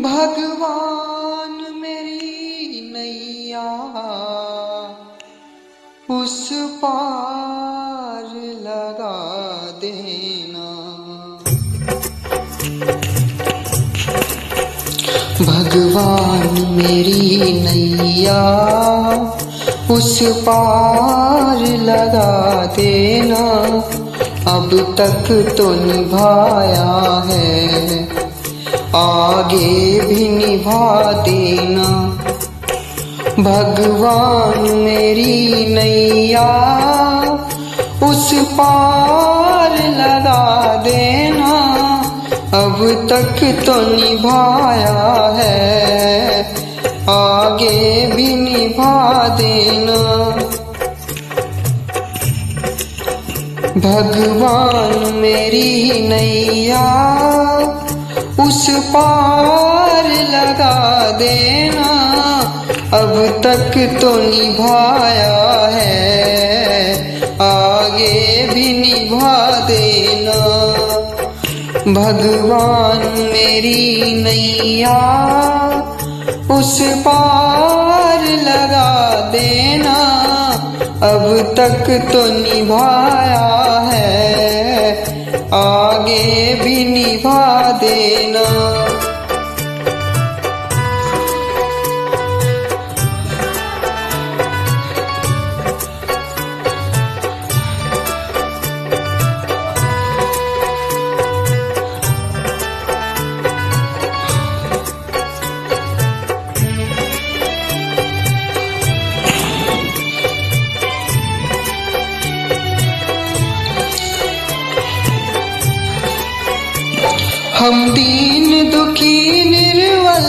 भगवान मेरी नैया उस पार लगा देना। भगवान मेरी नैया उस पार लगा देना। अब तक तो निभाया है, आगे भी निभा देना। भगवान मेरी नैया उस पार लगा देना। अब तक तो निभाया है, आगे भी निभा देना। भगवान मेरी नैया उस पार लगा देना। अब तक तो निभाया है, आगे भी निभा देना। भगवान मेरी नैया उस पार लगा देना। अब तक तो निभाया है, आगे भी निभा देना। हम दीन दुखी निर्बल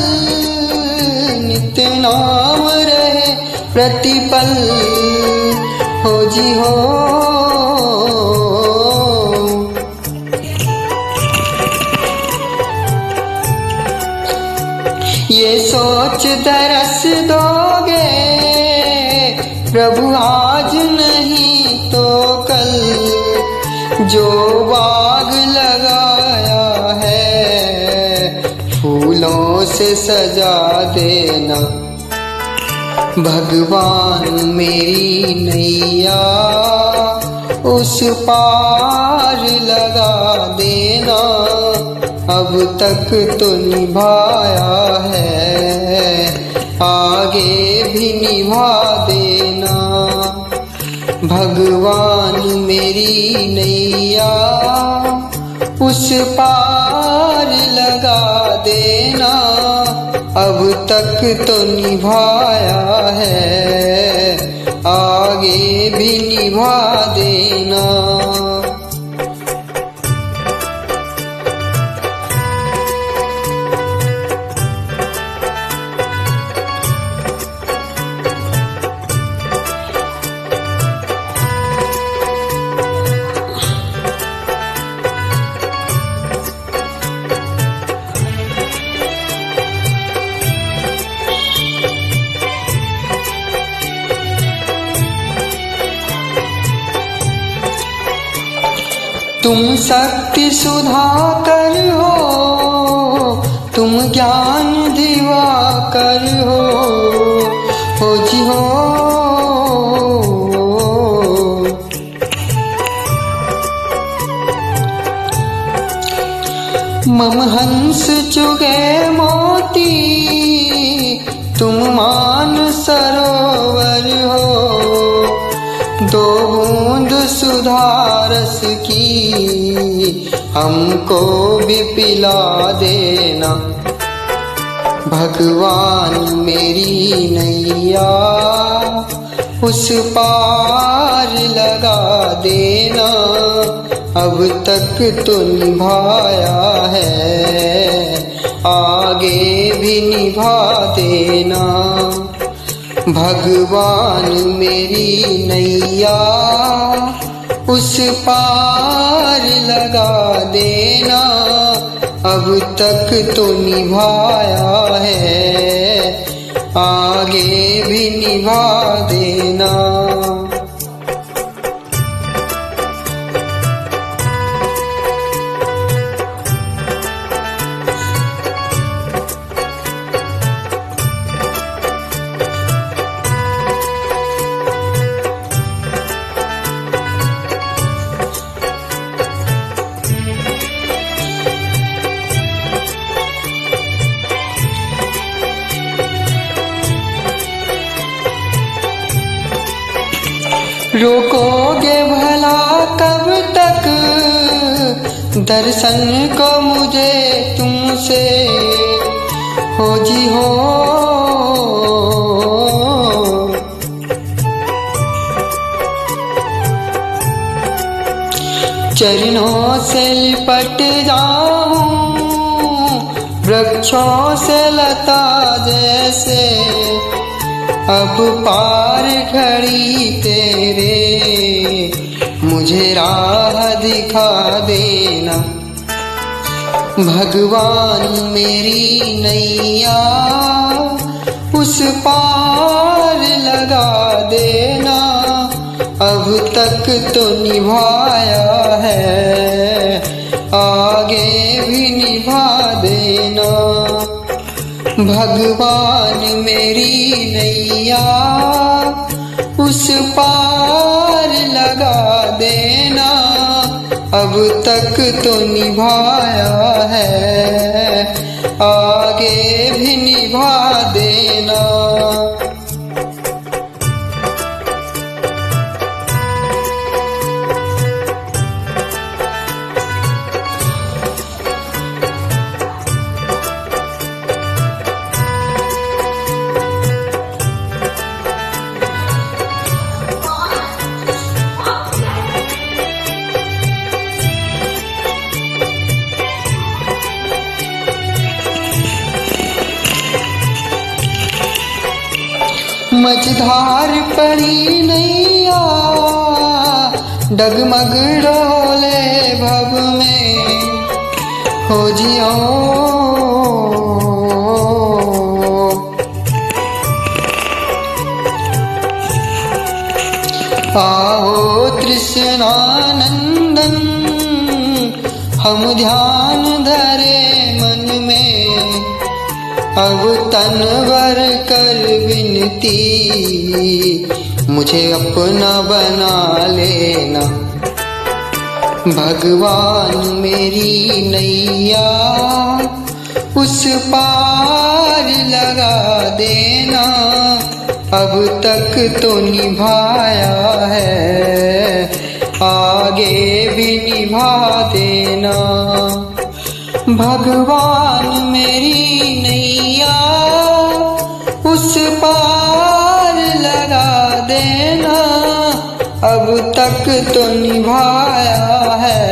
नित्य नाम रहे प्रतिपल। हो जी हो ये सोच दरस दोगे प्रभु आज नहीं तो कल। जो बाग लगाया फूलों से सजा देना। भगवान मेरी नैया उस पार लगा देना। अब तक तो निभाया है, आगे भी निभा देना। भगवान मेरी नैया उस पार लगा देना। अब तक तो निभाया है, आगे भी निभा देना। तुम शक्ति सुधाकर हो, तुम ज्ञान दिवाकर हो जी हो। मम हंस चुगे मोती, तुम मान सरोवर हो। दो बूंद सुधारस की हमको भी पिला देना। भगवान मेरी नैया उस पार लगा देना। अब तक तो निभाया है, आगे भी निभा देना। भगवान मेरी नैया उस पार लगा देना। अब तक तो निभाया है, आगे भी निभा देना। रोकोगे भला कब तक दर्शन को मुझे तुमसे, हो जी हो। चरणों से लिपट जाऊं वृक्षों से लता जैसे, अब पार खड़ी तेरे मुझे राह दिखा देना। भगवान मेरी नैया उस पार लगा देना, अब तक तो निभाया है आगे भी निभा देना। भगवान मेरी नैया उस पार लगा देना, अब तक तो निभाया है आगे भी निभा देना। मझधार पड़ी नैया डगमग डोले भव में, हो जियो। आओ तृष्णानंदन हम ध्यान धरे मन में, अब तन भर कर विनती मुझे अपना बना लेना। भगवान मेरी नैया उस पार लगा देना, अब तक तो निभाया है आगे भी निभा देना। भगवान मेरी नैया उस पार लगा देना, अब तक तो निभाया है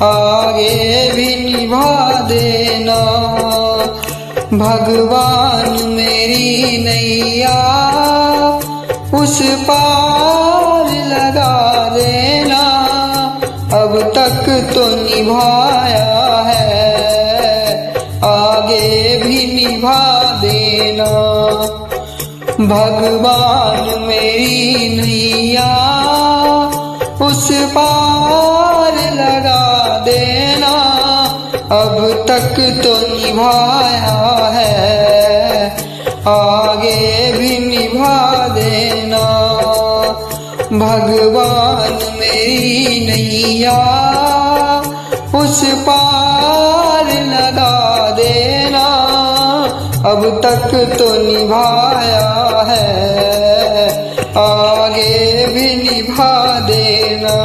आगे भी निभा देना। भगवान मेरी नैया उस पार लगा देना, अब तक तो निभाया है आगे भी निभा देना। भगवान मेरी नैया उस पार लगा देना, अब तक तो निभाया है आगे भी निभा देना। भगवान मेरी नैया उस पार लगा देना, अब तक तो निभाया है आगे भी निभा देना।